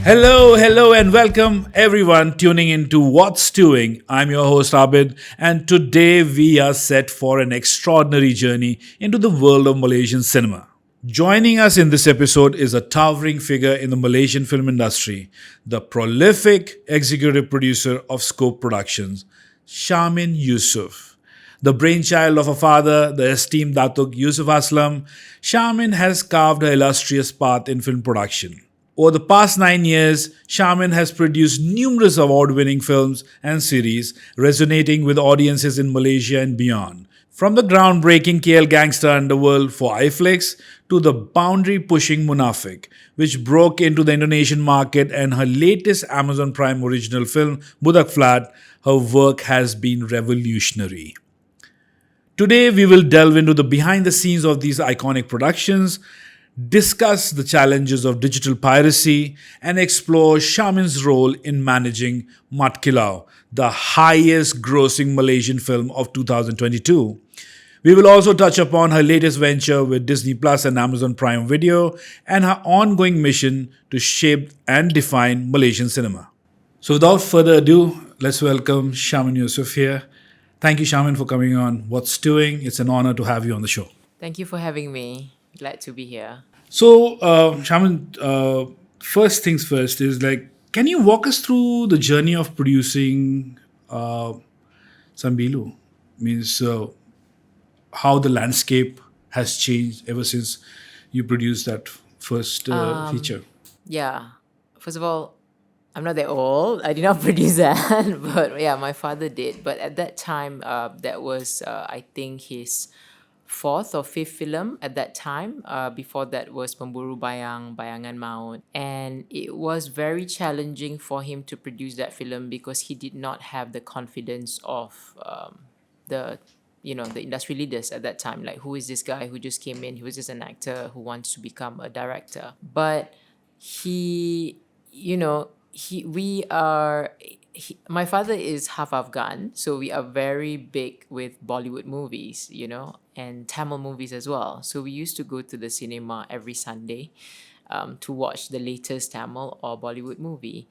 Hello, and welcome everyone tuning into What's Doing. I'm your host Abid, and today we are set for an extraordinary journey into the world of Malaysian cinema. Joining us in this episode is a towering figure in the Malaysian film industry, the prolific executive producer of Skop Productions, Shamin Yusof. The brainchild of a father, the esteemed Datuk Yusof Haslam, Shamin has carved an illustrious path in film production. Over the past 9 years, Shamin has produced numerous award winning films and series resonating with audiences in Malaysia and beyond. From the groundbreaking KL gangster underworld for iFlix to the boundary pushing Munafik, which broke into the Indonesian market, and her latest Amazon Prime original film, Budak Flat, her work has been revolutionary. Today, we will delve into the behind the scenes of these iconic productions, discuss the challenges of digital piracy, and explore Shamin's role in managing Mat Kilau, the highest grossing Malaysian film of 2022. We will also touch upon her latest venture with Disney Plus and Amazon Prime Video and her ongoing mission to shape and define Malaysian cinema. So, without further ado, let's welcome Shamin Yusof here. Thank you, Shamin, for coming on What's Doing. It's an honor to have you on the show. Thank you for having me. Glad to be here. So, Shaman, first things first is like, can you walk us through the journey of producing Sambilu? Means how the landscape has changed ever since you produced that first feature. Yeah. First of all, I'm not that old. I did not produce that, but yeah, my father did. But at that time, that was I think his fourth or fifth film at that time. Before that was Pemburu Bayang, Bayangan Maut. And it was very challenging for him to produce that film because he did not have the confidence of the the industry leaders at that time. Like, who is this guy who just came in? He was just an actor who wants to become a director. But he, you know, he we are my father is half Afghan, so we are very big with Bollywood movies, and Tamil movies as well. So we used to go to the cinema every Sunday to watch the latest Tamil or Bollywood movie.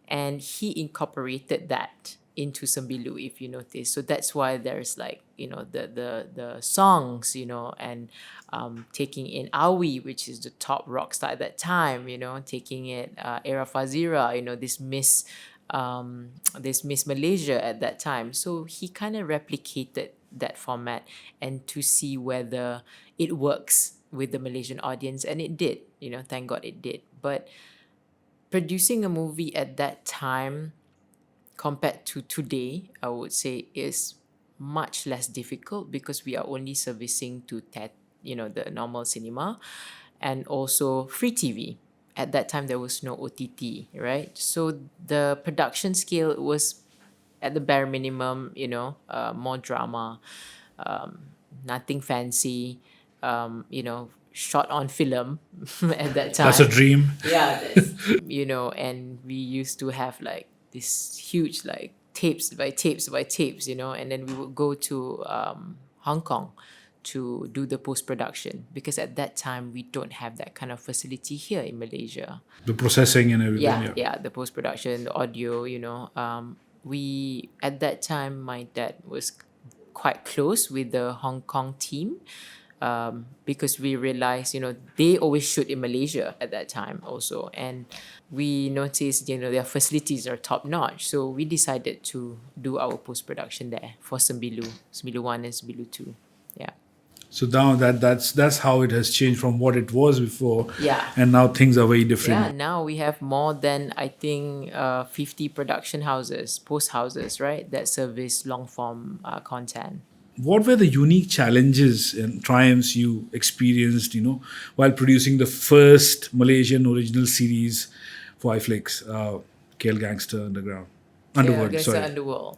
And he incorporated that into Sembilu, if you notice. So that's why there's like, the songs, and taking in Awi, which is the top rock star at that time, taking it Era Fazira, this Miss Malaysia at that time. So he kind of replicated that format and to see whether it works with the Malaysian audience, and it did. Thank God it did. But producing a movie at that time compared to today, I would say is much less difficult because we are only servicing to the normal cinema and also free TV. At that time, there was no OTT, right? So the production scale was at the bare minimum, more drama, nothing fancy, shot on film at that time. That's a dream. Yeah, and we used to have like this huge like tapes by tapes by tapes, and then we would go to Hong Kong to do the post-production because at that time we don't have that kind of facility here in Malaysia. The processing and everything. Yeah, the post-production, the audio, we at that time my dad was quite close with the Hong Kong team, because we realized, they always shoot in Malaysia at that time also. And we noticed, their facilities are top notch. So we decided to do our post-production there for Sembilu 1 and Sembilu 2. Yeah. So now that's how it has changed from what it was before. Yeah. And now things are very different. Yeah, now we have more than, I think, 50 production houses, post houses, right, that service long form content. What were the unique challenges and triumphs you experienced, while producing the first Malaysian original series for iFlix, KL Gangster Underworld? Gangster Sorry. Underworld.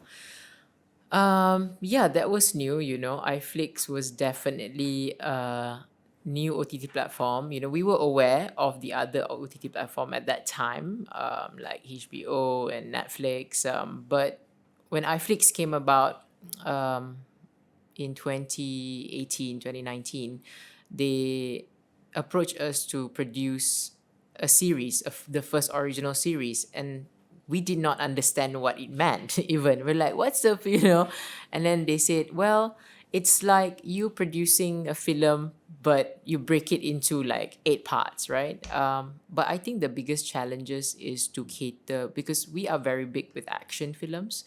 Yeah, that was new, iFlix was definitely a new OTT platform. We were aware of the other OTT platform at that time, like HBO and Netflix. But when iFlix came about in 2018, 2019, they approached us to produce a series of the first original series, and we did not understand what it meant. Even we're like, what's the and then they said, well, it's like you producing a film, but you break it into like 8 parts, right? But I think the biggest challenges is to cater, because we are very big with action films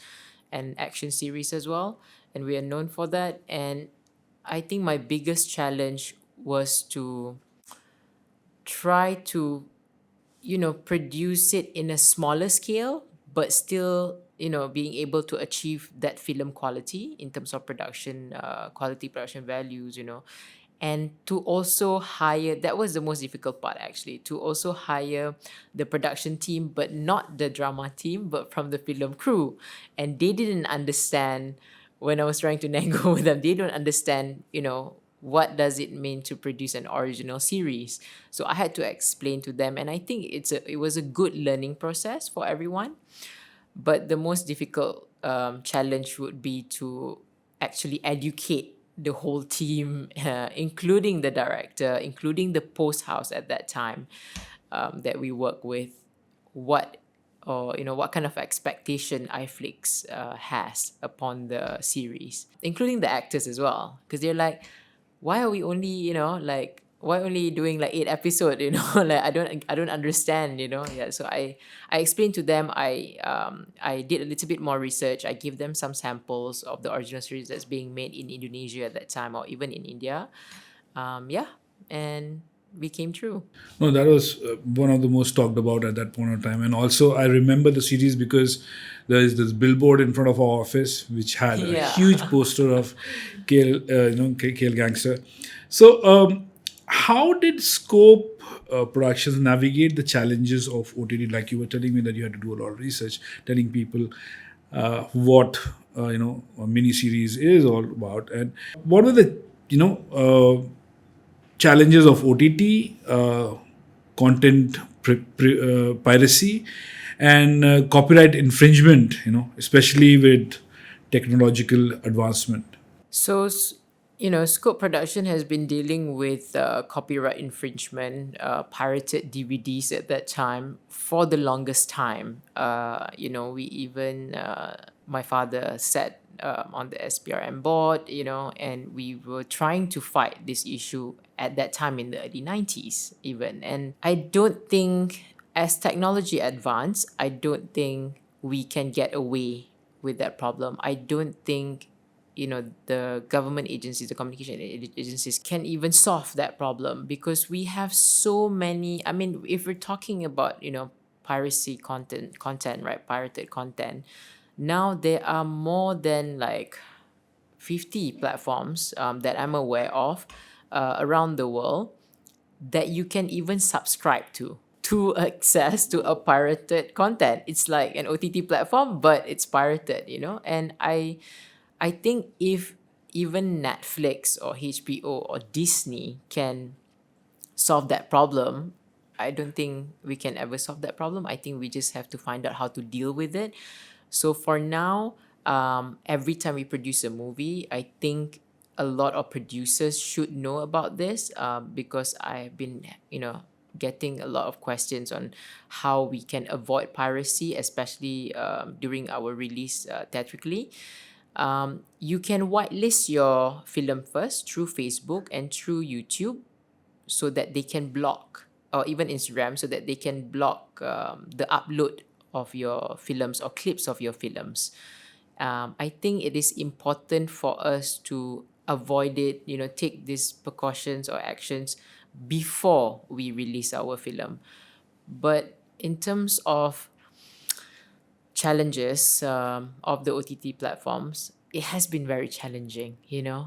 and action series as well, and we are known for that. And I think my biggest challenge was to try to produce it in a smaller scale, but still, being able to achieve that film quality in terms of production quality, production values, and to also hire, that was the most difficult part actually, to also hire the production team, but not the drama team, but from the film crew. And they didn't understand when I was trying to nego with them. They don't understand, what does it mean to produce an original series. So I had to explain to them, and I think it was a good learning process for everyone. But the most difficult challenge would be to actually educate the whole team, including the director, including the post house at that time, that we work with, what or what kind of expectation iFlix has upon the series, including the actors as well, because they're like, why are we only like, why only doing like 8 episodes, like I don't understand, yeah. So I explained to them, I did a little bit more research. I give them some samples of the original series that's being made in Indonesia at that time, or even in India. Yeah, and we came through. No, that was one of the most talked about at that point of time. And also, I remember the series because there is this billboard in front of our office which had a Yeah. huge poster of Kale, Kale Gangster. So, how did Scope Productions navigate the challenges of OTT? Like you were telling me that you had to do a lot of research, telling people what a mini series is all about, and what were the challenges of OTT, content piracy, and copyright infringement, especially with technological advancement. So, Scope Production has been dealing with copyright infringement, pirated DVDs at that time for the longest time. We even, my father sat on the SPRM board, and we were trying to fight this issue at that time in the early 90s, even. And I don't think, as technology advanced, I don't think we can get away with that problem. I don't think the government agencies, the communication agencies can even solve that problem, because we have so many. I mean, if we're talking about piracy content, right, pirated content, now there are more than like 50 platforms that I'm aware of around the world that you can even subscribe to access to a pirated content. It's like an OTT platform, but it's pirated, and I think if even Netflix or HBO or Disney can solve that problem, I don't think we can ever solve that problem. I think we just have to find out how to deal with it. So for now, every time we produce a movie, I think a lot of producers should know about this, because I've been, getting a lot of questions on how we can avoid piracy, especially during our release theatrically. You can whitelist your film first through Facebook and through YouTube, so that they can block, or even Instagram, so that they can block the upload of your films or clips of your films. I think it is important for us to avoid it, take these precautions or actions before we release our film. But in terms of challenges of the OTT platforms, it has been very challenging,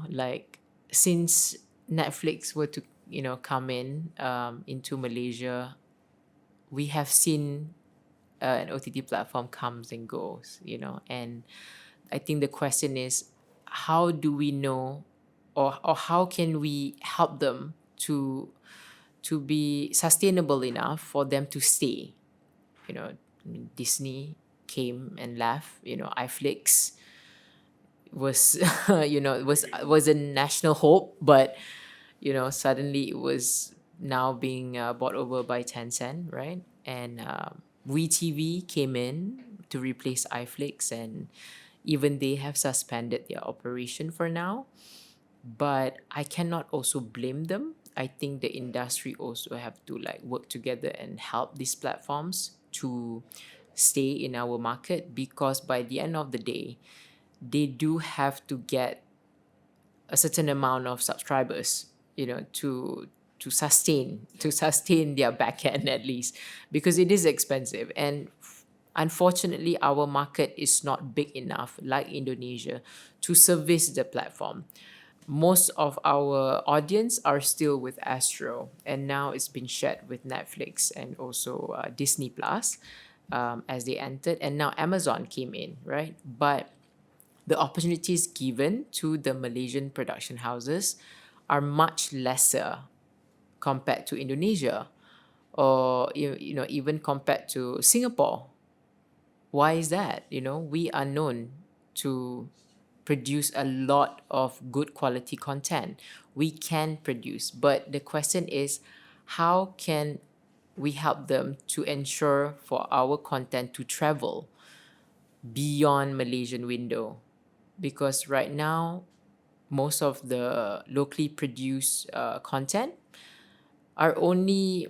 like since Netflix were to, come in into Malaysia, we have seen an OTT platform comes and goes, and I think the question is, how do we know, or how can we help them to be sustainable enough for them to stay? I mean, Disney came and left. iFlix was was a national hope, but suddenly it was now being bought over by Tencent, right? And WeTV came in to replace iFlix, and even they have suspended their operation for now. But I cannot also blame them. I think the industry also have to like work together and help these platforms to stay in our market, because by the end of the day, they do have to get a certain amount of subscribers, to sustain their back end at least, because it is expensive. And unfortunately, our market is not big enough like Indonesia to service the platform. Most of our audience are still with Astro, and now it's been shared with Netflix and also Disney Plus, as they entered, and now Amazon came in, right? But the opportunities given to the Malaysian production houses are much lesser compared to Indonesia, or even compared to Singapore. Why is that? We are known to produce a lot of good quality content. We can produce, but the question is, how can we help them to ensure for our content to travel beyond Malaysian window? Because right now, most of the locally produced content are only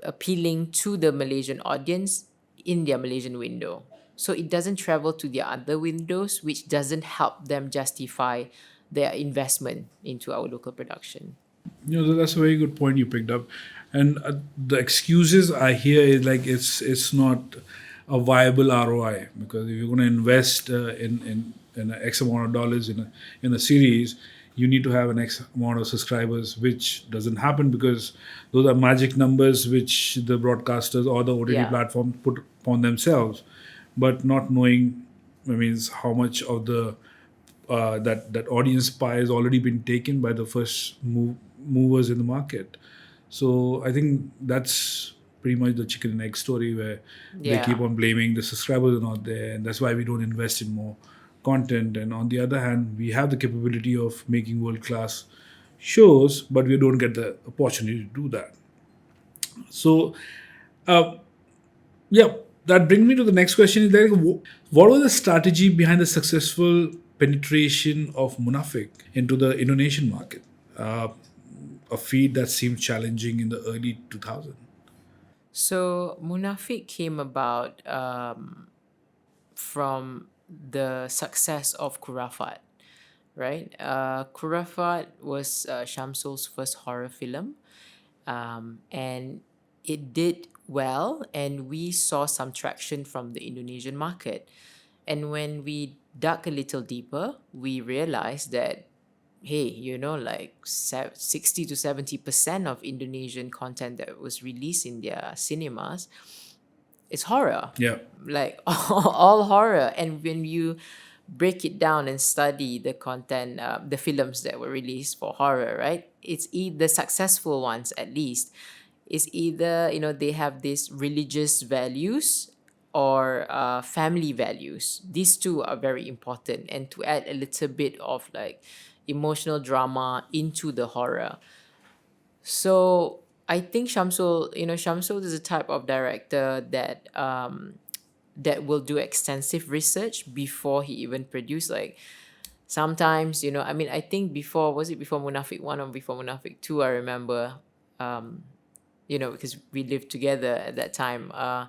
appealing to the Malaysian audience in their Malaysian window. So it doesn't travel to the other windows, which doesn't help them justify their investment into our local production. That's a very good point you picked up, and the excuses I hear is like it's not a viable ROI, because if you're going to invest in X amount of dollars in a series, you need to have an X amount of subscribers, which doesn't happen because those are magic numbers which the broadcasters or the OTT Yeah. platform put upon themselves, but not knowing, I mean, how much of the that audience pie has already been taken by the first movers in the market. So I think that's pretty much the chicken and egg story, where they keep Yeah. on blaming the subscribers are not there, and that's why we don't invest in more content. And on the other hand, we have the capability of making world class shows, but we don't get the opportunity to do that. So, uh, yeah, that brings me to the next question. Is like, what was the strategy behind the successful penetration of Munafik into the Indonesian market? Uh, a feat that seemed challenging in the early 2000s. So Munafik came about from the success of Kurafat, right? Kurafat was Shamsul's first horror film, and it did well, and we saw some traction from the Indonesian market. And when we dug a little deeper, we realized that, hey, like 60 to 70% of Indonesian content that was released in their cinemas is horror, Yeah. like all horror. And when you break it down and study the content, the films that were released for horror, right? It's the successful ones, at least, is either they have these religious values or family values. These two are very important, and to add a little bit of like emotional drama into the horror. So I think Shamsul is a type of director that will do extensive research before he even produce. Like sometimes, I mean, I think before Munafik 1 or before Munafik 2, I remember, um, because we lived together at that time. I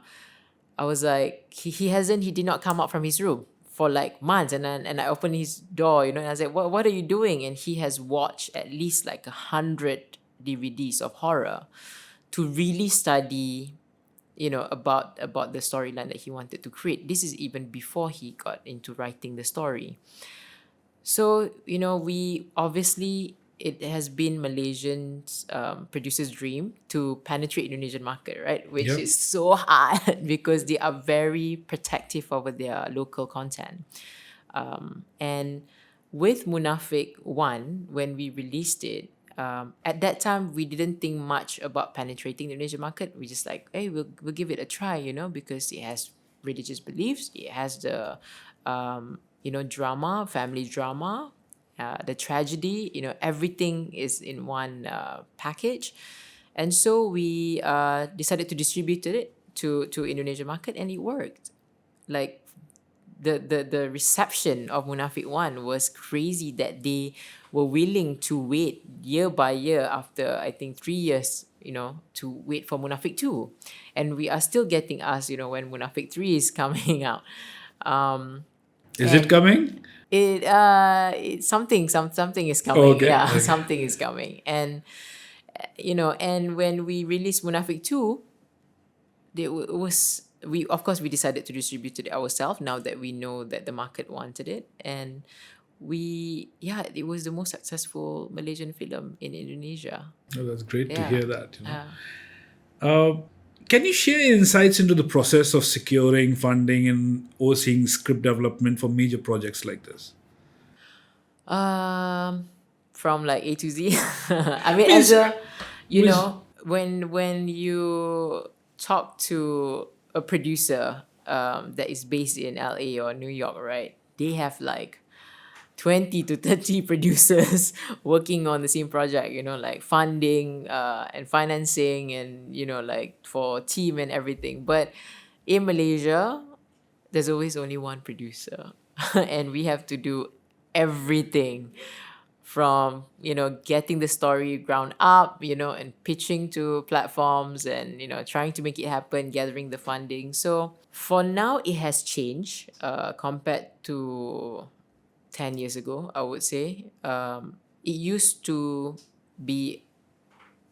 was like, he did not come out from his room for like months, and I opened his door, and I was like, what are you doing? And he has watched at least like 100 DVDs of horror to really study, about the storyline that he wanted to create. This is even before he got into writing the story. So, we obviously, it has been Malaysians producers' dream to penetrate Indonesian market, right? Which Yep. is so hard because they are very protective over their local content. And with Munafik 1, when we released it, at that time we didn't think much about penetrating the Indonesian market. We just like, hey, we'll give it a try, because it has religious beliefs, it has the drama, family drama, the tragedy, everything is in one package. And so we decided to distribute it to Indonesian market, and it worked. Like the reception of Munafik 1 was crazy, that they were willing to wait year by year after, I think, 3 years, to wait for Munafik 2. And we are still getting asked, when Munafik 3 is coming out. Is it coming? Something is coming. Okay, Yeah, okay. something is coming. And, and when we released Munafik 2, we decided to distribute it ourselves now that we know that the market wanted it. And it was the most successful Malaysian film in Indonesia. Oh, that's great to Yeah. hear that. Can you share insights into the process of securing funding and overseeing script development for major projects like this? From like A to Z. I mean, as a, when you talk to a producer that is based in LA or New York, right? They have like 20 to 30 producers working on the same project, like funding and financing and, like for team and everything. But in Malaysia, there's always only one producer and we have to do everything from, getting the story ground up, and pitching to platforms and, trying to make it happen, gathering the funding. So for now, it has changed compared to 10 years ago, I would say. It used to be,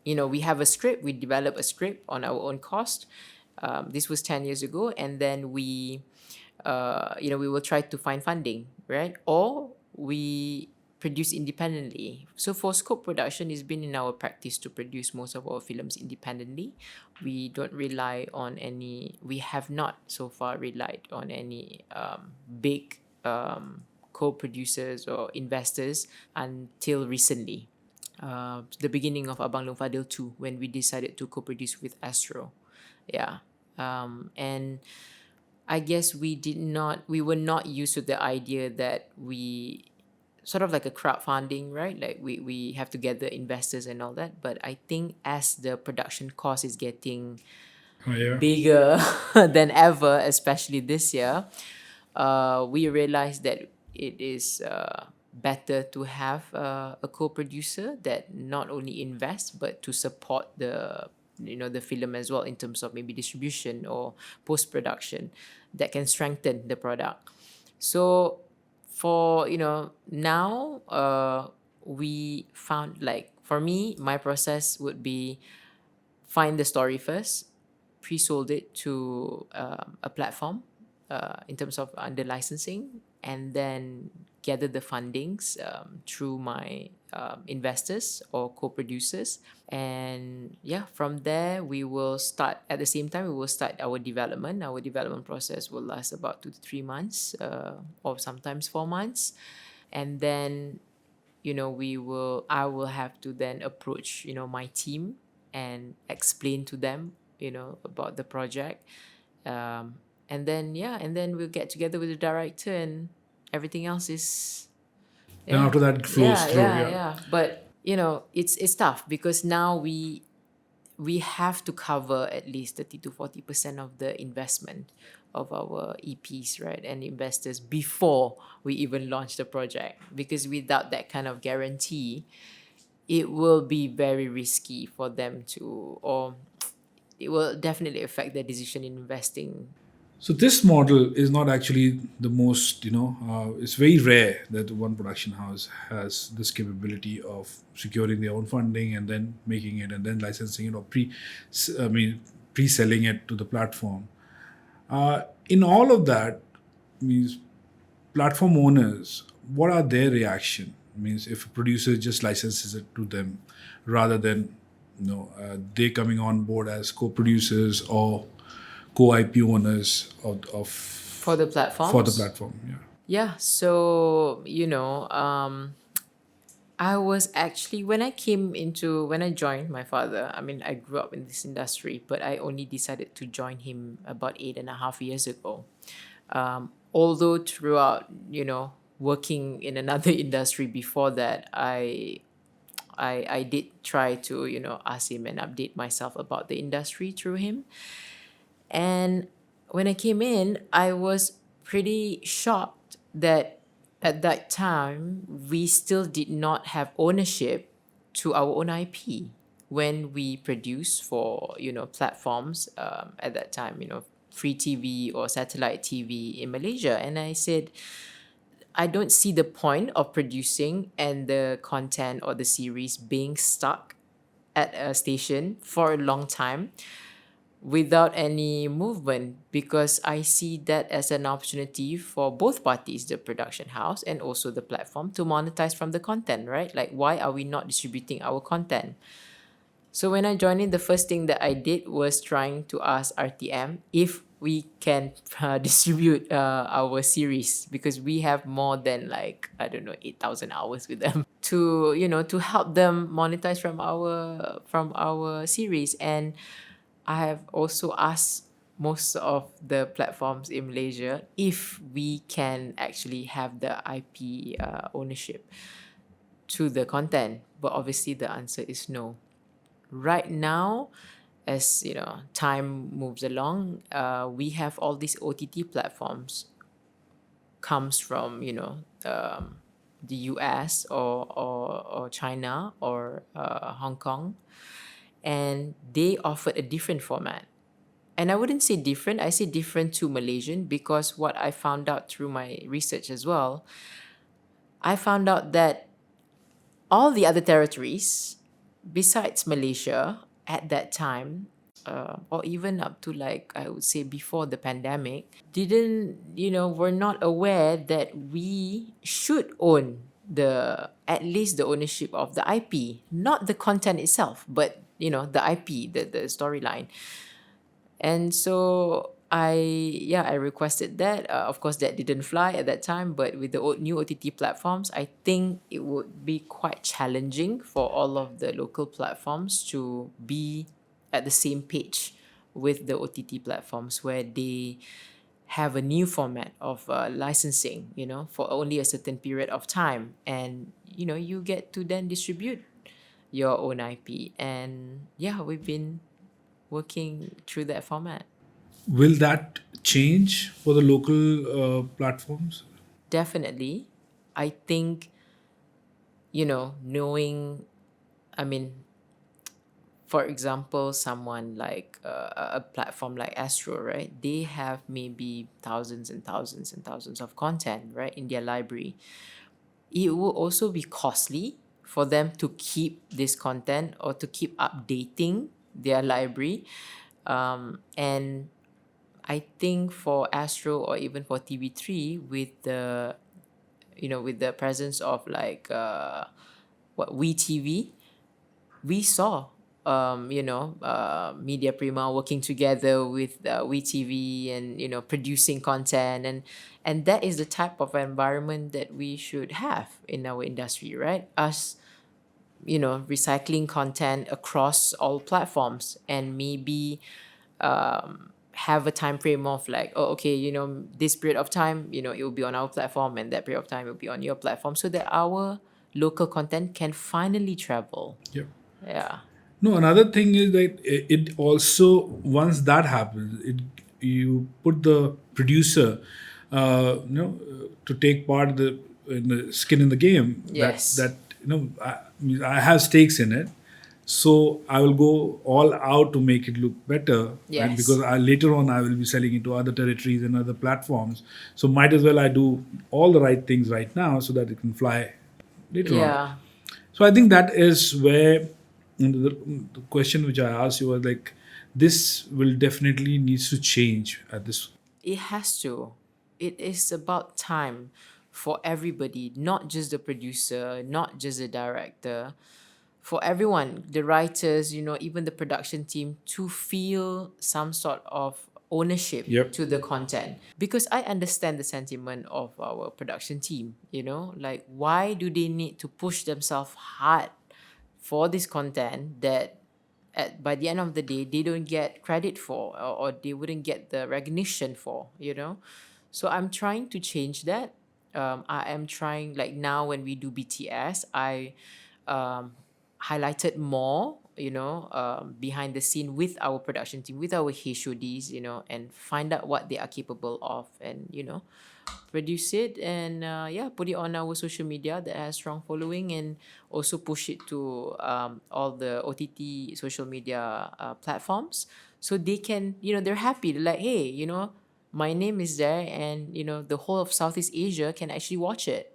we have a script, we develop a script on our own cost. This was 10 years ago. And then we will try to find funding, right? Or we produce independently. So for Skop Production, it's been in our practice to produce most of our films independently. We have not so far relied on any big co-producers or investors until recently. The beginning of Abang Long Fadil 2, when we decided to co-produce with Astro. Yeah. And I guess we were not used to the idea that we sort of like a crowdfunding, right? Like we have to gather investors and all that. But I think as the production cost is getting bigger than ever, especially this year, we realized that it is better to have a co-producer that not only invests but to support the film as well, in terms of maybe distribution or post-production, that can strengthen the product. So for now, we found, like, for me, my process would be find the story first, pre-sold it to a platform in terms of under licensing, and then gather the fundings through my investors or co-producers. And from there we will start, at the same time we will start our development. Our development process will last about 2 to 3 months or sometimes 4 months. And then I will have to then approach my team and explain to them about the project. And then we'll get together with the director, and everything else is Then after that it flows through. yeah. But it's tough because now we have to cover at least 30 to 40% of the investment of our EPs, right, and investors before we even launch the project, because without that kind of guarantee, it will be very risky for them to, or it will definitely affect their decision in investing. So this model is not actually the most, it's very rare that one production house has this capability of securing their own funding and then making it and then licensing it, or pre-selling it to the platform. In all of that, means platform owners, what are their reaction? Means if a producer just licenses it to them rather than, they coming on board as co-producers or co-IP owners For the platforms? For the platform, yeah. Yeah, so, I was actually, when I joined my father, I mean, I grew up in this industry, but I only decided to join him about 8.5 years ago. Although throughout, working in another industry before that, I did try to, ask him and update myself about the industry through him. And when I came in, I was pretty shocked that at that time we still did not have ownership to our own IP when we produce for platforms, at that time, free TV or satellite TV in Malaysia. And I said, I don't see the point of producing and the content or the series being stuck at a station for a long time without any movement, because I see that as an opportunity for both parties, the production house and also the platform, to monetize from the content, right? Like, why are we not distributing our content? So when I joined in, the first thing that I did was trying to ask RTM if we can distribute our series, because we have more than, like, I don't know, 8,000 hours with them to help them monetize from our series. And I have also asked most of the platforms in Malaysia if we can actually have the IP ownership to the content, but obviously the answer is no. Right now, as time moves along, we have all these OTT platforms comes from the US or China or Hong Kong, and they offered a different format. And I wouldn't say different, I say different to Malaysian, because what I found out through my research as well, I found out that all the other territories besides Malaysia at that time, or even up to, like, I would say before the pandemic, were not aware that we should own at least the ownership of the IP, not the content itself, but the IP, the storyline. And so I requested that. Of course, that didn't fly at that time. But with the new OTT platforms, I think it would be quite challenging for all of the local platforms to be at the same page with the OTT platforms, where they have a new format of licensing, for only a certain period of time, and you get to then distribute your own IP. And yeah, we've been working through that format. Will that change for the local platforms? Definitely. I think, knowing, I mean, for example, someone like a platform like Astro, right? They have maybe thousands and thousands and thousands of content, right, in their library. It will also be costly for them to keep this content or to keep updating their library. And I think for Astro or even for TV3, with the presence of, like, what WeTV, we saw Media Prima working together with WeTV, and producing content, and that is the type of environment that we should have in our industry, right? Us recycling content across all platforms, and maybe have a time frame of, like, oh, okay, this period of time, it will be on our platform, and that period of time it will be on your platform, so that our local content can finally travel. Yep. Yeah. No, another thing is that it also, once that happens, you put the producer, to take part of in the skin in the game. Yes. That I have stakes in it, so I will go all out to make it look better. Right? Yes. Because later on I will be selling it to other territories and other platforms. So might as well I do all the right things right now so that it can fly later on. Yeah. So I think that is where the question which I asked you was like, this will definitely needs to change at this. It has to. It is about time for everybody, not just the producer, not just the director, for everyone, the writers, even the production team, to feel some sort of ownership Yep. to the content. Because I understand the sentiment of our production team, like, why do they need to push themselves hard for this content that by the end of the day they don't get credit for, or they wouldn't get the recognition for. So I'm trying to change that. I am trying, like now when we do BTS, I um, highlighted more, behind the scene with our production team, with our HODs, and find out what they are capable of, and produce it, and put it on our social media that has strong following, and also push it to all the OTT social media platforms, so they can, they're happy. They're like, hey, my name is there, and the whole of Southeast Asia can actually watch it.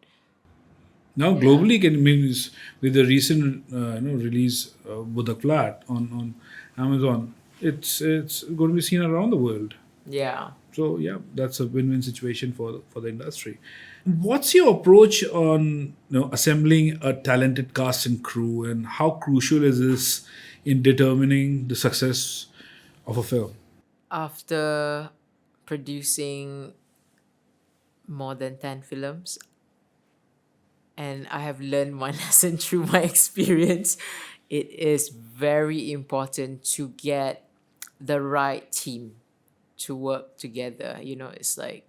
Now Yeah. globally, can means with the recent release Budak Flat on Amazon, it's going to be seen around the world. Yeah. So yeah, that's a win-win situation for the industry. What's your approach on assembling a talented cast and crew, and how crucial is this in determining the success of a film? After producing more than 10 films, and I have learned one lesson through my experience, it is very important to get the right team to work together. It's like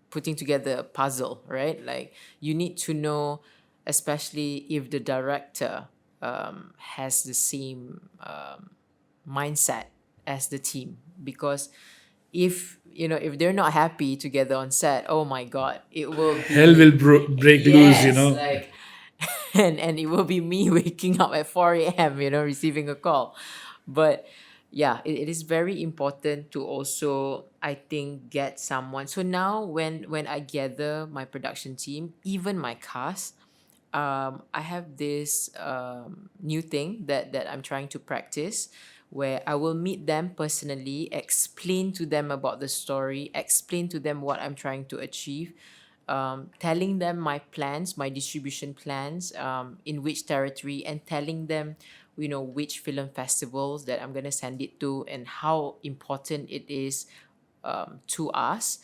putting together a puzzle, right? Like you need to know, especially if the director has the same mindset as the team, because if they're not happy together on set, oh my god, it will Hell will be, break loose, yes, like, and it will be me waking up at 4 a.m, receiving a call. But yeah, it is very important to also, I think, get someone. So now when I gather my production team, even my cast, I have this new thing that I'm trying to practice, where I will meet them personally, explain to them about the story, explain to them what I'm trying to achieve, telling them my plans, my distribution plans, in which territory, and telling them, which film festivals that I'm gonna send it to, and how important it is to us,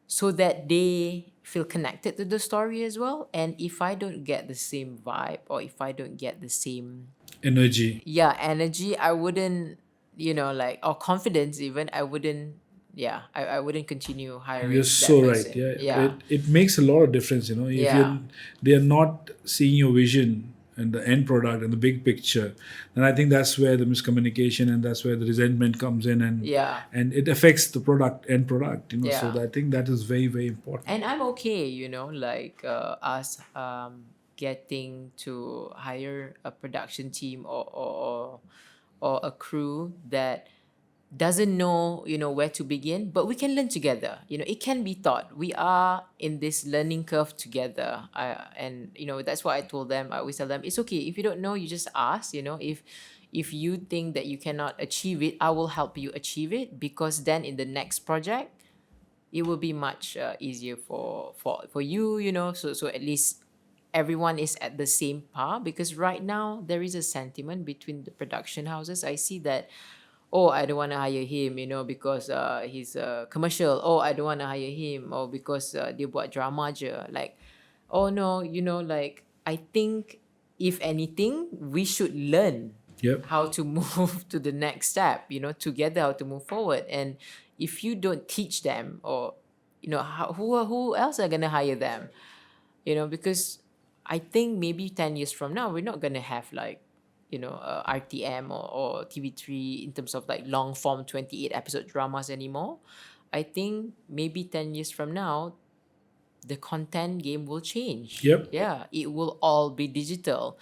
so that they feel connected to the story as well. And if I don't get the same vibe, or if I don't get the same, energy. yeah, energy, I wouldn't, like, or confidence even, I wouldn't, yeah, I wouldn't continue You're hiring that so right. person. Yeah, Yeah. it makes a lot of difference. If Yeah. they are not seeing your vision and the end product and the big picture, then I think that's where the miscommunication and that's where the resentment comes in, Yeah. and it affects the end product. So Yeah. I think that is very very important. And I'm okay, like us getting to hire a production team, or a crew that doesn't know, where to begin, but we can learn together. It can be taught. We are in this learning curve together. And that's why I told them, I always tell them, it's okay if you don't know, you just ask. If you think that you cannot achieve it, I will help you achieve it, because then in the next project it will be much easier for you, so at least everyone is at the same par. Because right now there is a sentiment between the production houses. I see that, oh, I don't want to hire him, because he's commercial. Oh, I don't want to hire him, or because dia buat drama je. Like, oh no, like, I think if anything, we should learn Yep. how to move to the next step, together, how to move forward. And if you don't teach them, or who else are gonna hire them, because I think maybe 10 years from now we're not gonna have, like, RTM, or TV3, in terms of like long form 28 episode dramas anymore. I think maybe 10 years from now the content game will change. Yep. Yeah, it will all be digital,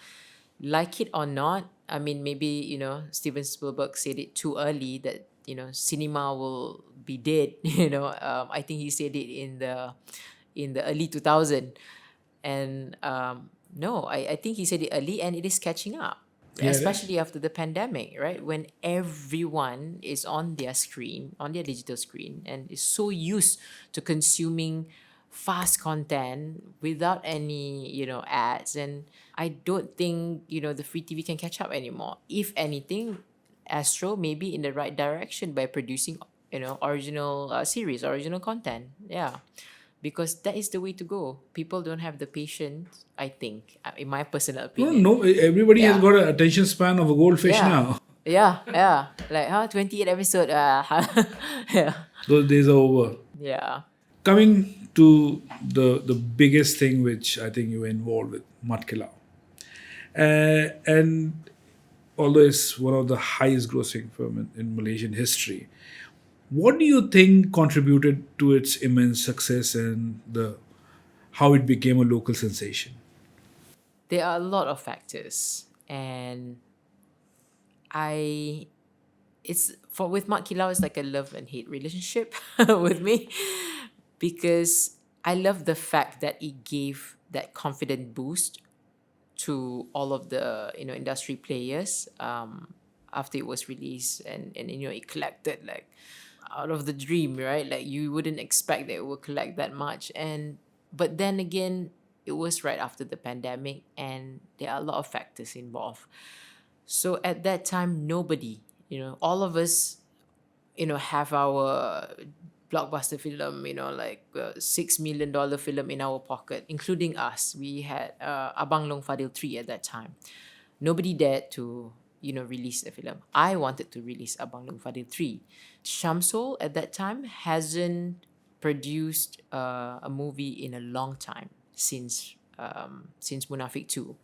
like it or not. I mean, maybe, Steven Spielberg said it too early, that cinema will be dead. I think he said it in the early 2000. And no, I think he said it early, and it is catching up, Yeah, it is. especially after the pandemic, right? When everyone is on their screen, on their digital screen, and is so used to consuming fast content without any, ads. And I don't think, the free TV can catch up anymore. If anything, Astro may be in the right direction by producing, original series, original content. Yeah, because that is the way to go. People don't have the patience, I think, in my personal No, opinion. no. Everybody has Yeah. got an attention span of a goldfish Yeah. now. Yeah. Like, 28 episode. Yeah. Those days are over. Yeah. Coming to the biggest thing which I think you were involved with, Matkila. And although it's one of the highest grossing film in Malaysian history, what do you think contributed to its immense success and the how it became a local sensation? There are a lot of factors, and I it's for with Mak Kilau, it's like a love and hate relationship with me, because I love the fact that it gave that confident boost to all of the industry players after it was released, and it collected like out of the dream, right? Like you wouldn't expect that it would collect that much, and but then again, it was right after the pandemic, and there are a lot of factors involved. So at that time, nobody, all of us, have our blockbuster film, like $6 million film in our pocket, including us. We had Abang Long Fadil 3 at that time. Nobody dared to, release the film. I wanted to release Abang Long Fadil 3. Shamsul at that time hasn't produced a movie in a long time since Munafik 2.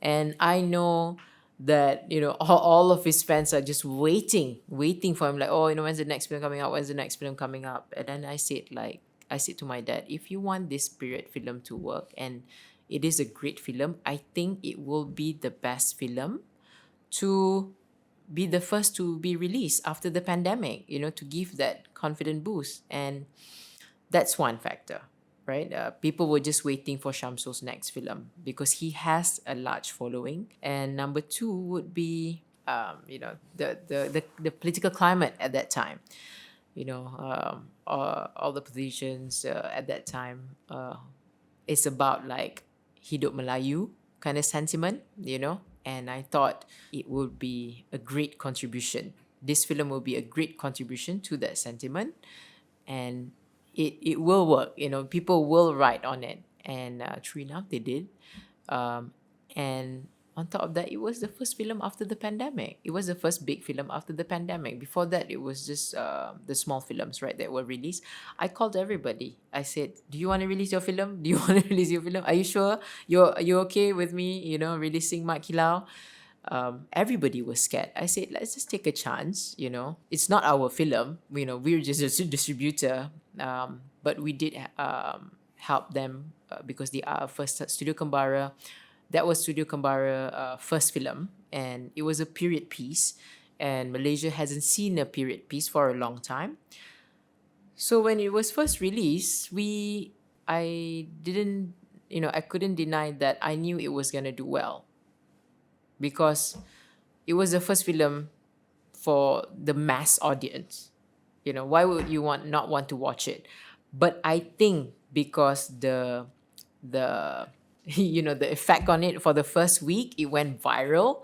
And I know that all of his fans are just waiting for him, like, oh, when's the next film coming out, when's the next film coming up. And then I said to my dad, if you want this period film to work, and it is a great film, I think it will be the best film to be the first to be released after the pandemic, to give that confident boost. And that's one factor, right? People were just waiting for Shamsul's next film because he has a large following. And number two would be, the political climate at that time. All the positions at that time, it's about like hidup Melayu kind of sentiment, and I thought it would be a great contribution. This film will be a great contribution to that sentiment, and it will work. People will write on it, and true enough, they did. And on top of that, it was the first film after the pandemic. It was the first big film after the pandemic. Before that, it was just the small films, right, that were released. I called everybody. I said, "Do you want to release your film? Do you want to release your film? Are you sure you're okay with me? Releasing Mak Kilau?" Everybody was scared. I said, let's just take a chance. It's not our film. We're just a distributor. But we did help them because they are first Studio Kembara. That was Studio Kembara first film, and it was a period piece. And Malaysia hasn't seen a period piece for a long time. So when it was first released, I didn't, I couldn't deny that I knew it was gonna do well, because it was the first film for the mass audience. Why would you not want to watch it? But I think because the the effect on it for the first week, it went viral.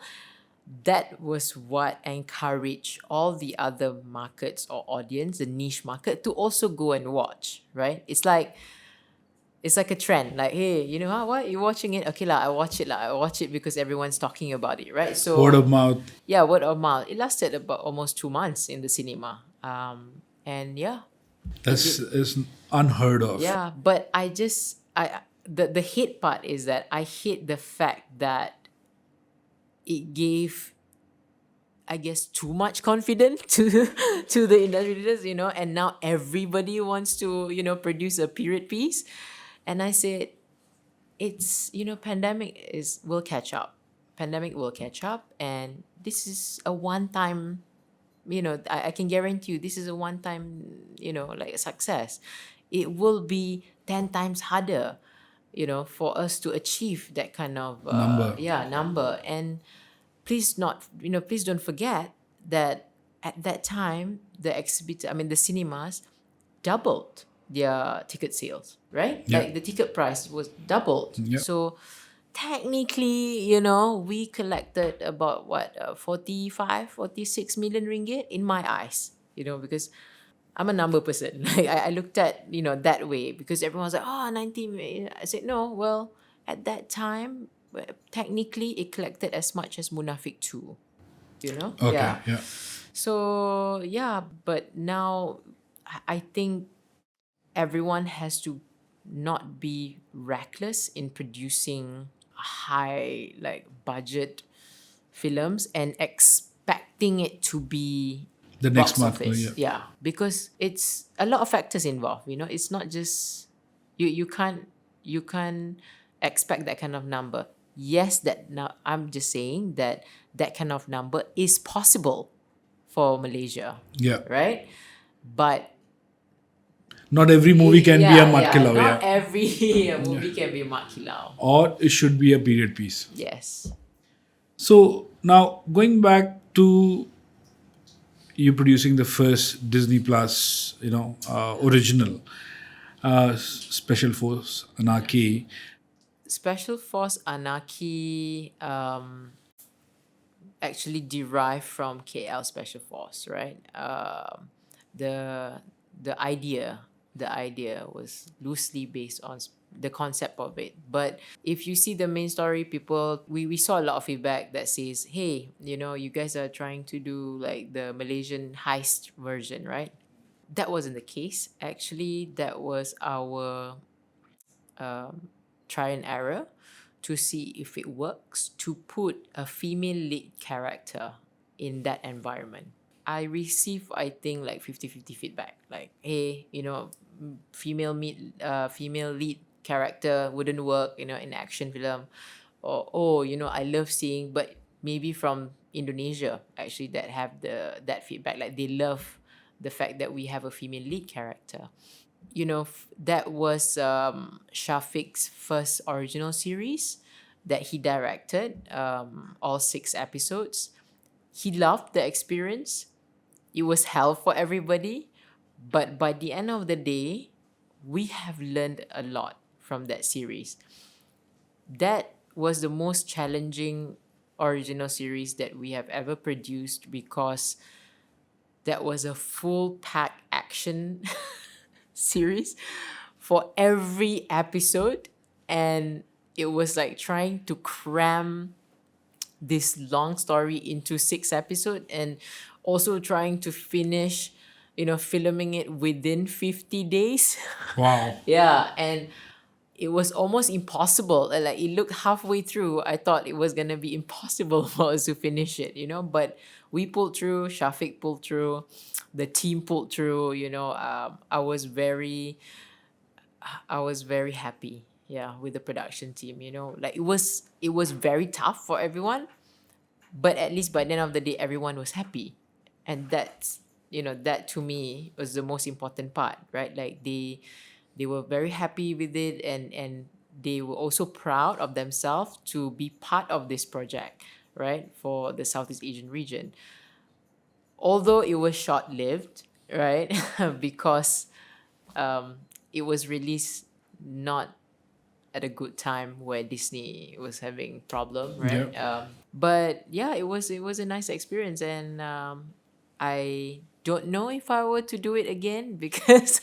That was what encouraged all the other markets or audience, the niche market, to also go and watch, right? It's like a trend. Like, hey, what, you watching it? Okay lah, I watch it lah. I watch it because everyone's talking about it, right? So Word of mouth. yeah, word of mouth. It lasted about almost 2 months in the cinema. And yeah, That's is unheard of. yeah. But the hate part is that I hate the fact that it gave, I guess, too much confidence to the industry leaders, and now everybody wants to, produce a period piece. And I said, it's, pandemic will catch up. Pandemic will catch up, and this is a one time, I can guarantee you this is a one time, like a success. It will be 10 times harder, for us to achieve that kind of Number. number. And please don't forget that at that time, the cinemas doubled their ticket sales, right? Yeah. Like the ticket price was doubled. Yeah. So technically, we collected about 46 million ringgit in my eyes, because I'm a number person. Like I looked at, that way, because everyone was like, oh, 90 million. I said, no, well, at that time, technically it collected as much as Munafik 2, Okay. Yeah. Yeah. So, yeah, but now I think everyone has to not be reckless in producing high like budget films and expecting it to be The next box month, office. yeah. Yeah, because it's a lot of factors involved. It's not just you can't expect that kind of number. Yes, that now I'm just saying that that kind of number is possible for Malaysia, Yeah. right? But Not every movie can be a Matkilau, not yeah. every movie can be Mat Kilau. Or it should be a period piece. Yes. So now going back to you producing the first Disney Plus, original, Special Force Anarchy. Special Force Anarchy actually derived from KL Special Force, right? The idea was loosely based on the concept of it. But if you see the main story, we saw a lot of feedback that says, hey, you guys are trying to do like the Malaysian heist version, right? That wasn't the case. Actually, that was our try and error to see if it works to put a female lead character in that environment. I received, I think, like 50-50 feedback. Like, hey, female lead character wouldn't work, in action film. Or, oh, I love seeing, but maybe from Indonesia, actually, that have that feedback. Like, they love the fact that we have a female lead character. That was Shafiq's first original series that he directed, all 6 episodes. He loved the experience. It was hell for everybody. But by the end of the day, we have learned a lot from that series. That was the most challenging original series that we have ever produced because that was a full pack action series for every episode, and it was like trying to cram this long story into 6 episodes and also trying to finish filming it within 50 days. Wow. Yeah, and it was almost impossible. Like, it looked halfway through, I thought it was gonna be impossible for us to finish it, but we pulled through. Shafiq pulled through, the team pulled through. I was very happy, yeah, with the production team. Like, it was very tough for everyone, but at least by the end of the day, everyone was happy, and that to me was the most important part, right? Like, they were very happy with it, and they were also proud of themselves to be part of this project, right, for the Southeast Asian region. Although it was short-lived, right, because it was released not at a good time where Disney was having problem, right? Yeah. But yeah, it was a nice experience, and I don't know if I were to do it again because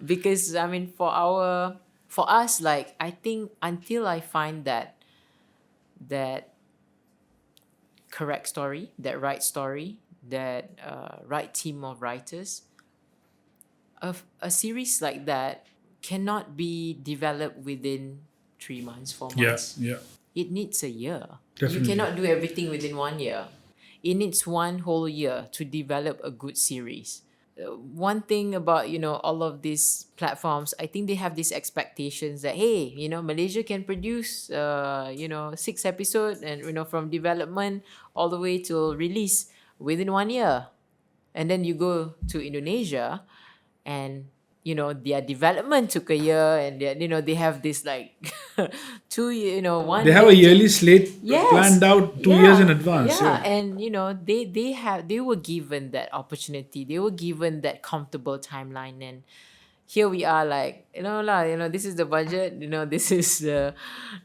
because I mean for us, like, I think until I find that correct story, that right story, that right team of writers, a series like that cannot be developed within 3 months, 4 Yeah. months. Yeah. It needs a year. Definitely. You cannot do everything within 1 year. It needs 1 whole year to develop a good series. One thing about all of these platforms, I think they have these expectations that, hey, Malaysia can produce 6 episodes, and from development all the way to release within 1 year. And then you go to Indonesia, and their development took a year, and they have this like 2 year, 1 They have a year yearly slate planned out 2 years in advance. yeah, and they were given that opportunity. They were given that comfortable timeline, and here we are, like, this is the budget. This is the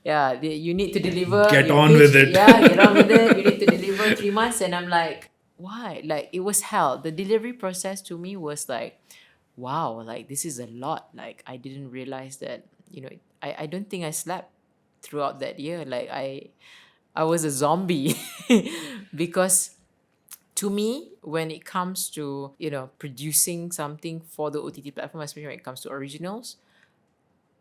you need to deliver. Get your on with it. Yeah, get on with it. You need to deliver 3 months, and I'm like, why? Like, it was hell. The delivery process to me was like, wow, like, this is a lot. Like, I didn't realize that. I don't think I slept throughout that year. Like, I was a zombie because to me, when it comes to, producing something for the OTT platform, especially when it comes to originals,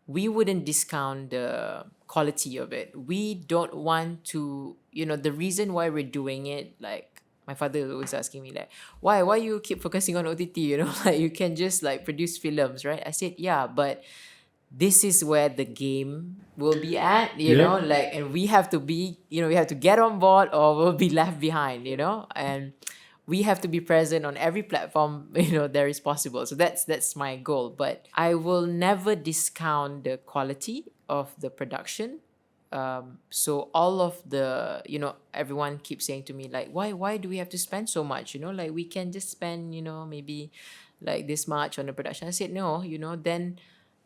we wouldn't discount the quality of it. We don't want to, the reason why we're doing it, like my father was asking me, like, why you keep focusing on OTT, like you can just like produce films, right? I said, yeah, but this is where the game will be at, Yeah. like, and we have to be, we have to get on board or we'll be left behind, and we have to be present on every platform, there is possible. So that's my goal. But I will never discount the quality of the production. So all of the, everyone keeps saying to me, like, why do we have to spend so much? Like we can just spend, maybe like this much on the production. I said, no,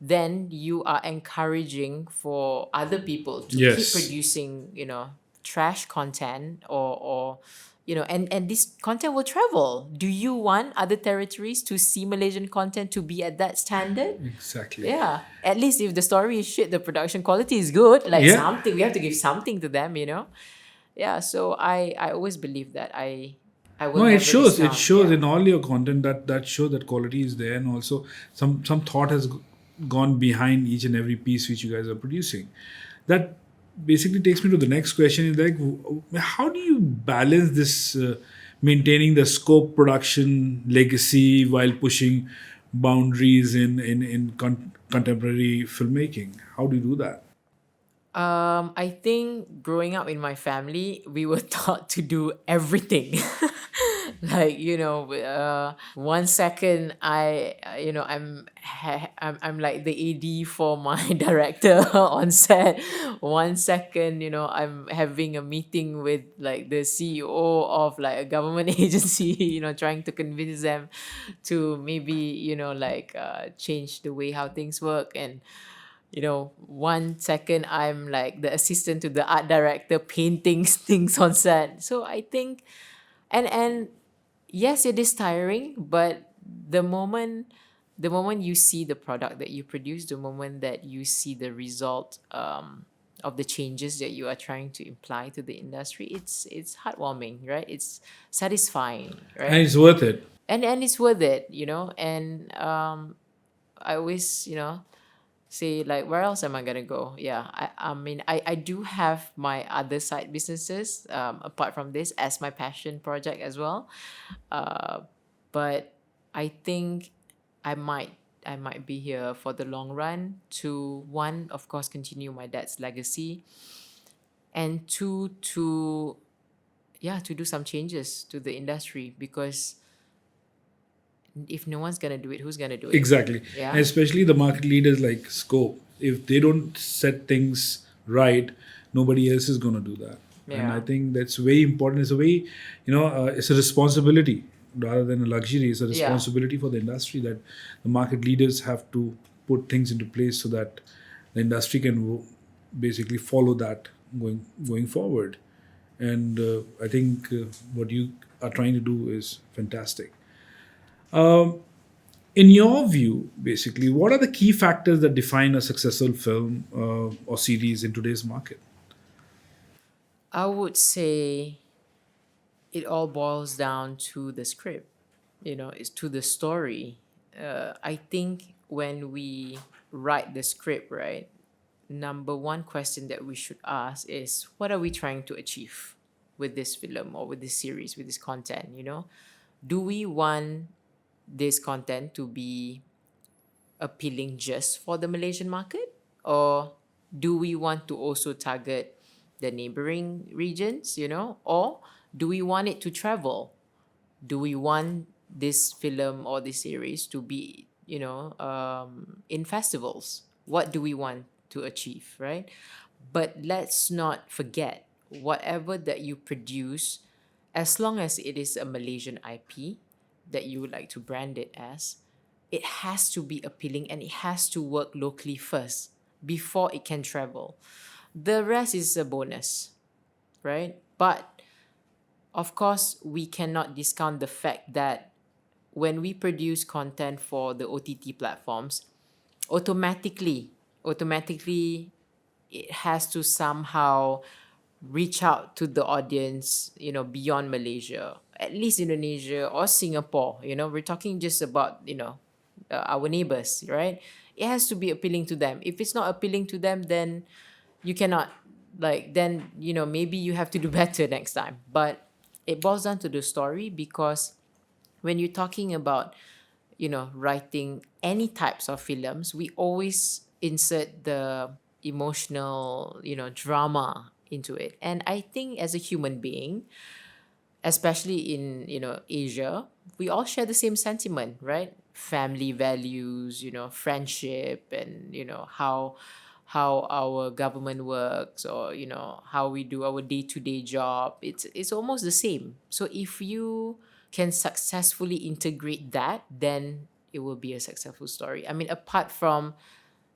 then you are encouraging for other people to keep Yes. producing, trash content, or and this content will travel. Do you want other territories to see Malaysian content to be at that standard? Exactly. Yeah. At least if the story is shit, the production quality is good. Like Yeah. something, we have to give something to them, Yeah. So I always believe that I will No, it never shows. It discount. shows Yeah. in all your content that show that quality is there, and also some thought has gone behind each and every piece which you guys are producing. That basically takes me to the next question. Is like, how do you balance this maintaining the scope production legacy while pushing boundaries in contemporary filmmaking? How do you do that? I think growing up in my family, we were taught to do everything. Like, 1 second I'm like the AD for my director on set. 1 second, I'm having a meeting with like the CEO of like a government agency, trying to convince them to maybe, like change the way how things work. And 1 second I'm like the assistant to the art director painting things on set. So I think, and yes, it is tiring, but the moment you see the product that you produce, the moment that you see the result of the changes that you are trying to imply to the industry, it's heartwarming, right? It's satisfying, And right? it's worth it. And it's worth it, and I always, say, like, where else am I gonna go? Yeah, I mean, I do have my other side businesses, apart from this, as my passion project as well. But I think I might I might be here for the long run to, one, of course, continue my dad's legacy, and two, to do some changes to the industry, because if no one's gonna do it, who's gonna do it? Exactly. And Yeah. especially the market leaders like Scope. If they don't set things right, nobody else is going to do that. And I Yeah. think that's very important. It's a very, it's a responsibility rather than a luxury. It's a Yeah. responsibility for the industry that the market leaders have to put things into place so that the industry can basically follow that going forward. And I think what you are trying to do is fantastic. In your view, basically, what are the key factors that define a successful film or series in today's market? I would say it all boils down to the script. It's to the story. I think when we write the script, right, number one question that we should ask is, what are we trying to achieve with this film or with this series, with this content? Do we want this content to be appealing just for the Malaysian market? Or do we want to also target the neighboring regions, Or do we want it to travel? Do we want this film or this series to be, in festivals? What do we want to achieve, right? But let's not forget, whatever that you produce, as long as it is a Malaysian IP that you would like to brand it as, it has to be appealing and it has to work locally first before it can travel. The rest is a bonus, right? But of course, we cannot discount the fact that when we produce content for the OTT platforms, automatically it has to somehow reach out to the audience, beyond Malaysia. at least Indonesia or Singapore, we're talking just about, our neighbors, right? It has to be appealing to them. If it's not appealing to them, then you cannot, then, maybe you have to do better next time. But it boils down to the story, because when you're talking about, writing any types of films, we always insert the emotional, drama into it. And I think as a human being, especially in, Asia, we all share the same sentiment, right? Family values, friendship, and how our government works, or how we do our day-to-day job. It's almost the same. So if you can successfully integrate that, then it will be a successful story. I mean, apart from,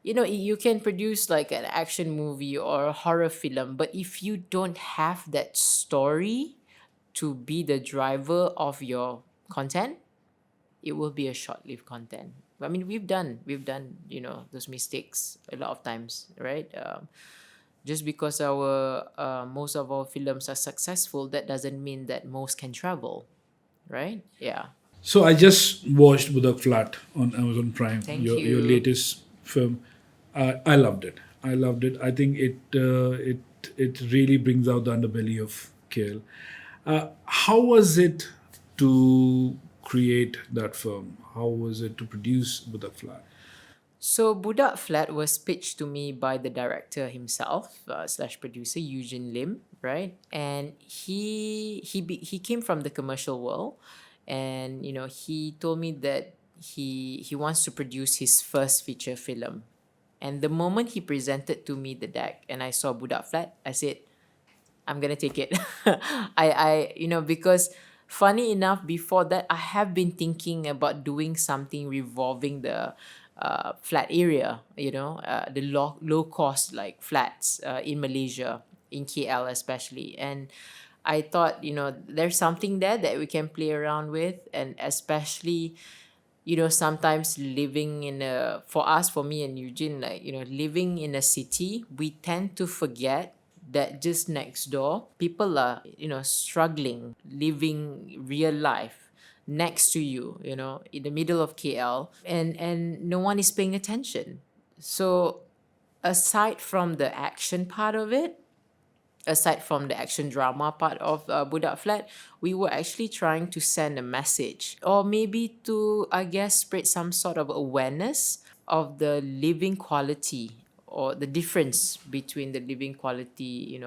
you can produce like an action movie or a horror film, but if you don't have that story to be the driver of your content, it will be a short-lived content. I mean, we've done those mistakes a lot of times, right? Just because our most of our films are successful, that doesn't mean that most can travel, right? Yeah. So I just watched Budak Flat on Amazon Prime, Thank your you. latest film. I loved it. I loved it. I think it really brings out the underbelly of KL. How was it to create that film? How was it to produce Budak Flat? So Budak Flat was pitched to me by the director himself, slash producer Eugene Lim, right? And he came from the commercial world, and he told me that he wants to produce his first feature film. And the moment he presented to me the deck and I saw Budak Flat, I said, I'm gonna take it. Because funny enough, before that, I have been thinking about doing something revolving the flat area, the low cost like flats in Malaysia, in KL especially. And I thought, there's something there that we can play around with, and especially, sometimes living in for me and Eugene, like, living in a city, we tend to forget that just next door, people are, struggling, living real life next to you, in the middle of KL, and no one is paying attention. So aside from the action part of it, aside from the action drama part of Budak Flat, we were actually trying to send a message, or maybe to, I guess, spread some sort of awareness of the living quality, or the difference between the living quality,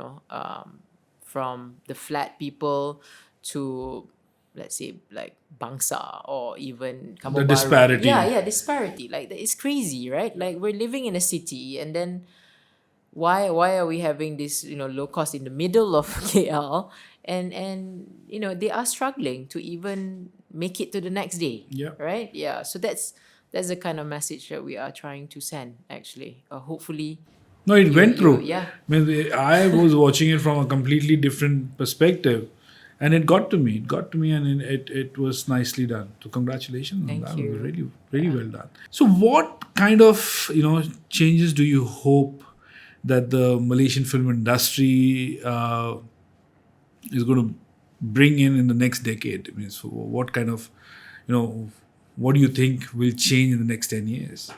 from the flat people to, let's say, like Bangsa or even The Kampung Baru. Yeah, disparity. yeah, disparity. Like, it's crazy, right? Like, we're living in a city, and then why are we having this, low cost in the middle of KL, and they are struggling to even make it to the next day, Yeah. right? Yeah. So that's the kind of message that we are trying to send, actually. Hopefully No, it went you through. yeah. I mean, I was watching it from a completely different perspective, and it got to me. It got to me, and it was nicely done. So congratulations on Thank that. It was you. really really well done. So what kind of changes do you hope that the Malaysian film industry is going to bring in the next decade? I mean, so what kind of what do you think will change in the next 10 years?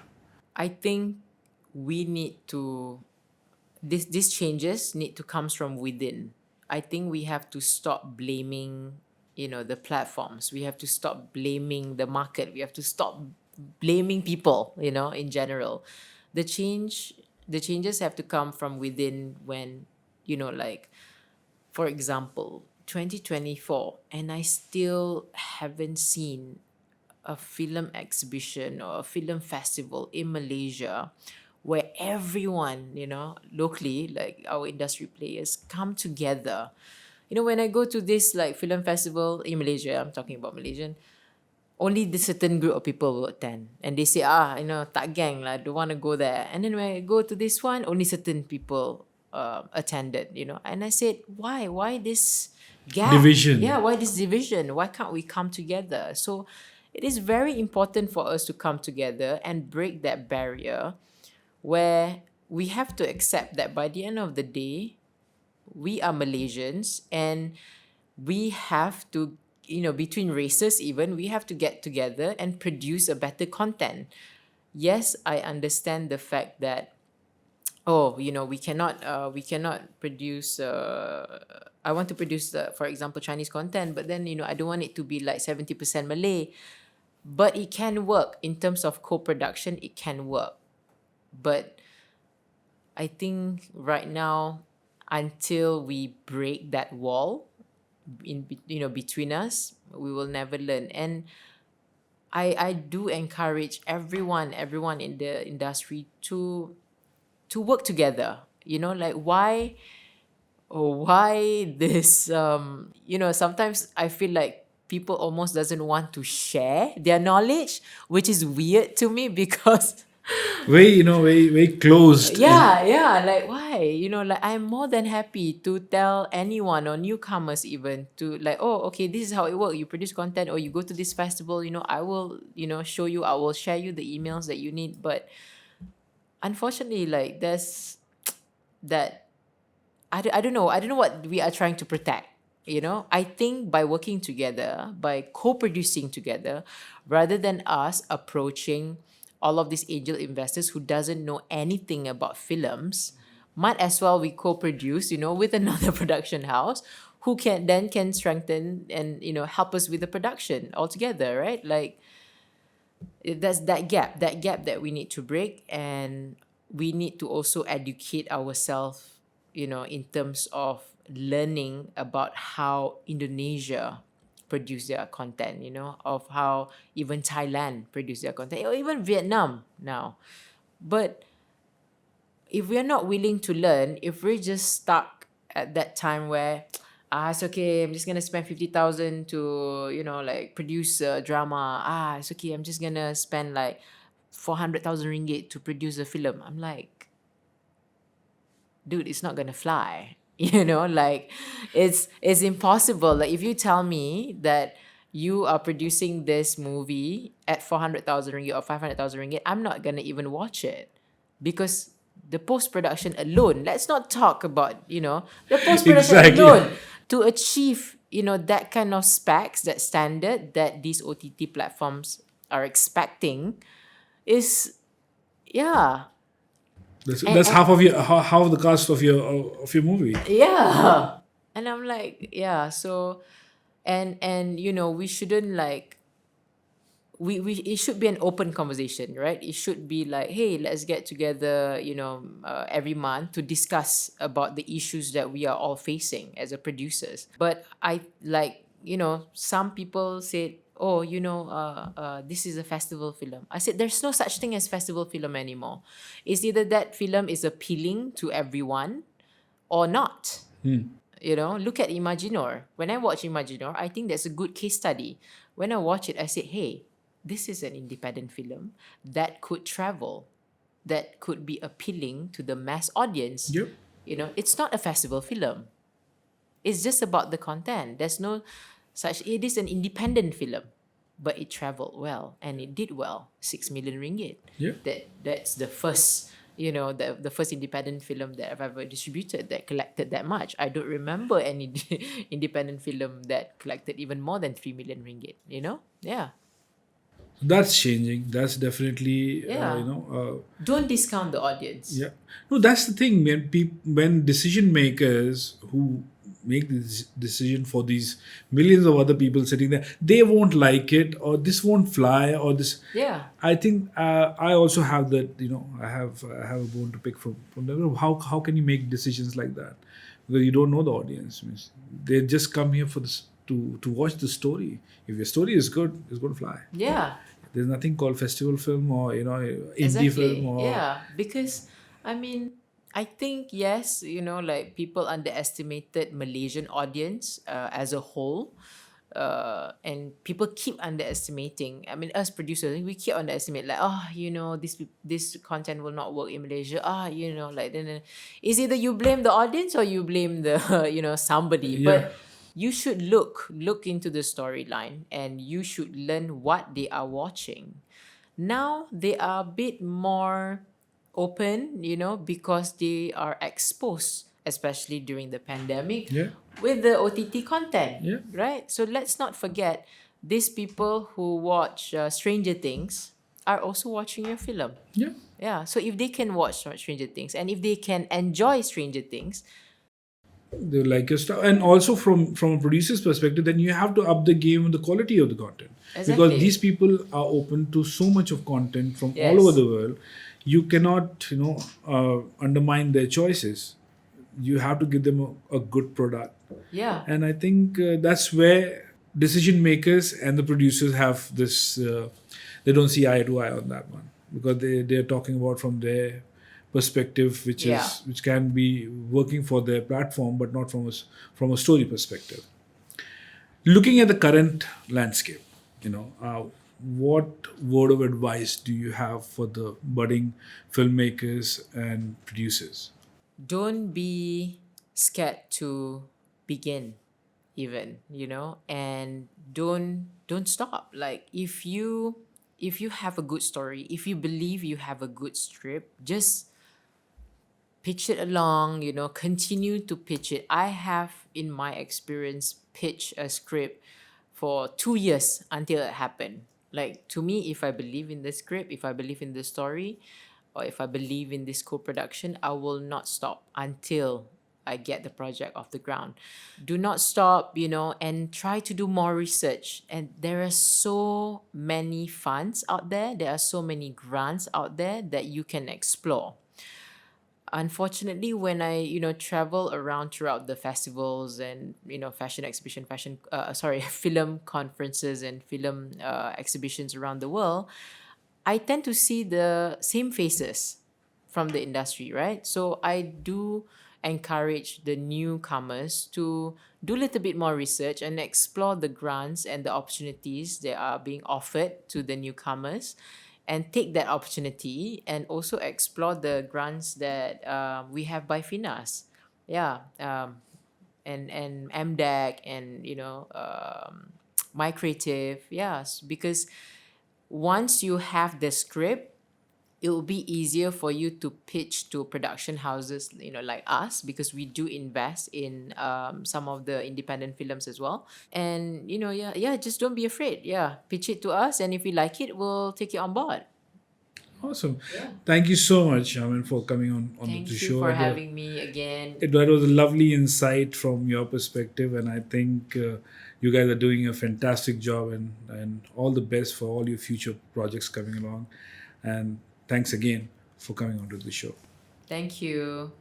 I think we need to these changes need to come from within. I think we have to stop blaming, the platforms. We have to stop blaming the market. We have to stop blaming people, in general. The changes have to come from within, when, like, for example, 2024, and I still haven't seen a film exhibition or a film festival in Malaysia where everyone, locally, like our industry players, come together. When I go to this like film festival in Malaysia, I'm talking about Malaysian, only the certain group of people will attend. And they say, tak gang lah, don't want to go there. And then when I go to this one, only certain people attended, And I said, why? Why this gap? Division. Yeah, why this division? Why can't we come together? So it is very important for us to come together and break that barrier, where we have to accept that by the end of the day, we are Malaysians, and we have to between races, even we have to get together and produce a better content. Yes, I understand the fact that, oh, we cannot produce, I want to produce, for example, Chinese content, but then I don't want it to be like 70% Malay. But it can work in terms of co-production. It can work, but I think right now, until we break that wall between us, we will never learn. And I do encourage everyone in the industry to work together. Like, why this, sometimes I feel like people almost doesn't want to share their knowledge, which is weird to me because very closed. yeah, like, why? Like, I'm more than happy to tell anyone or newcomers even to, like, oh, okay, this is how it works. You produce content or you go to this festival, I will, show you, I will share you the emails that you need. But unfortunately, like, there's that, I don't know what we are trying to protect. I think by working together, by co-producing together, rather than us approaching all of these angel investors who doesn't know anything about films, might as well we co-produce, with another production house who can strengthen and help us with the production altogether, right? Like, that's that gap that we need to break. And we need to also educate ourselves, in terms of learning about how Indonesia produce their content, of how even Thailand produce their content, or even Vietnam now. But if we're not willing to learn, if we're just stuck at that time where, it's okay, I'm just gonna spend 50,000 to, like, produce a drama. It's okay, I'm just gonna spend like 400,000 ringgit to produce a film. I'm like, dude, it's not gonna fly. Like, it's impossible. Like, if you tell me that you are producing this movie at 400,000 ringgit or 500,000 ringgit, I'm not gonna even watch it, because the post-production alone, let's not talk about, the post-production Exactly. alone to achieve, that kind of specs, that standard that these OTT platforms are expecting is, yeah. That's half of your half the cost of your movie. Yeah. And I'm like, yeah, so, and we shouldn't, like, we it should be an open conversation, right? It should be like, hey, let's get together, every month to discuss about the issues that we are all facing as a producers. But I, like, some people said, oh, this is a festival film. I said, there's no such thing as festival film anymore. It's either that film is appealing to everyone or not. Look at Imaginor. When I watch Imaginor, I think that's a good case study. When I watch it, I say, hey, this is an independent film that could travel, that could be appealing to the mass audience. Yep. It's not a festival film. It's just about the content. There's no such, it is an independent film, but it traveled well and it did well. 6 million ringgit. Yeah. That's the first, the first independent film that I've ever distributed that collected that much. I don't remember any independent film that collected even more than 3 million ringgit. Yeah. That's changing. That's definitely Yeah. Don't discount the audience. yeah. No, that's the thing. When decision makers who make this decision for these millions of other people sitting there, they won't like it, or this won't fly, or this. Yeah. I think I also have that. I have a bone to pick from them. How can you make decisions like that? Because you don't know the audience. Means they just come here for this to watch the story. If your story is good, it's going to fly. Yeah. There's nothing called festival film or indie Exactly. film or Yeah. Because, I think, yes, like, people underestimated Malaysian audience as a whole. And people keep underestimating. Us producers, we keep underestimating, like, this content will not work in Malaysia. Like, then it's either you blame the audience or you blame the somebody. Yeah. But you should look into the storyline and you should learn what they are watching. Now they are a bit more open, because they are exposed especially during the pandemic, Yeah. with the OTT content, Yeah. right? So let's not forget, these people who watch Stranger Things are also watching your film. Yeah. Yeah, so if they can watch Stranger Things and if they can enjoy Stranger Things, They like your stuff, and also from a producer's perspective, then you have to up the game on the quality of the content, because Exactly. these people are open to so much of content from all Yes. over the world. You cannot undermine their choices. You have to give them a good product, yeah, and I think that's where decision makers and the producers have this. They don't see eye to eye on that one, because they're talking about from their perspective, which Yeah. is which can be working for their platform, but not from a story perspective. Looking at the current landscape, what word of advice do you have for the budding filmmakers and producers? don't be scared to begin, even, and don't stop. Like, if you have a good story, if you believe you have a good script, just pitch it along, continue to pitch it. I have, in my experience, pitched a script for 2 years until it happened. Like, to me, if I believe in the script, if I believe in the story, or if I believe in this co-production, I will not stop until I get the project off the ground. Do not stop, and try to do more research. And there are so many funds out there, there are so many grants out there that you can explore. Unfortunately, when I travel around throughout the festivals and fashion exhibition, film conferences and film exhibitions around the world, I tend to see the same faces from the industry, right? So I do encourage the newcomers to do a little bit more research and explore the grants and the opportunities that are being offered to the newcomers, and take that opportunity and also explore the grants that we have by Finas. Yeah. And MDEC and My Creative. Yes, because once you have the script, it will be easier for you to pitch to production houses, like us, because we do invest in some of the independent films as well. And yeah, just don't be afraid. Yeah, pitch it to us, and if we like it, we'll take it on board. Awesome. Thank you so much, Shamin, for coming on Thank the you show. for having me again. That was a lovely insight from your perspective, and I think you guys are doing a fantastic job, and all the best for all your future projects coming along. And thanks again for coming onto the show. Thank you.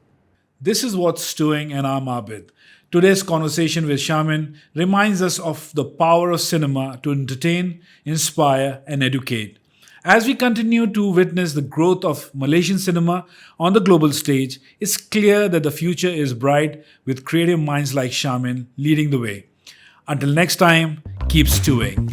This is What's Stewing, and I'm Abid. Today's conversation with Shamin reminds us of the power of cinema to entertain, inspire, and educate. As we continue to witness the growth of Malaysian cinema on the global stage, it's clear that the future is bright with creative minds like Shamin leading the way. Until next time, keep stewing.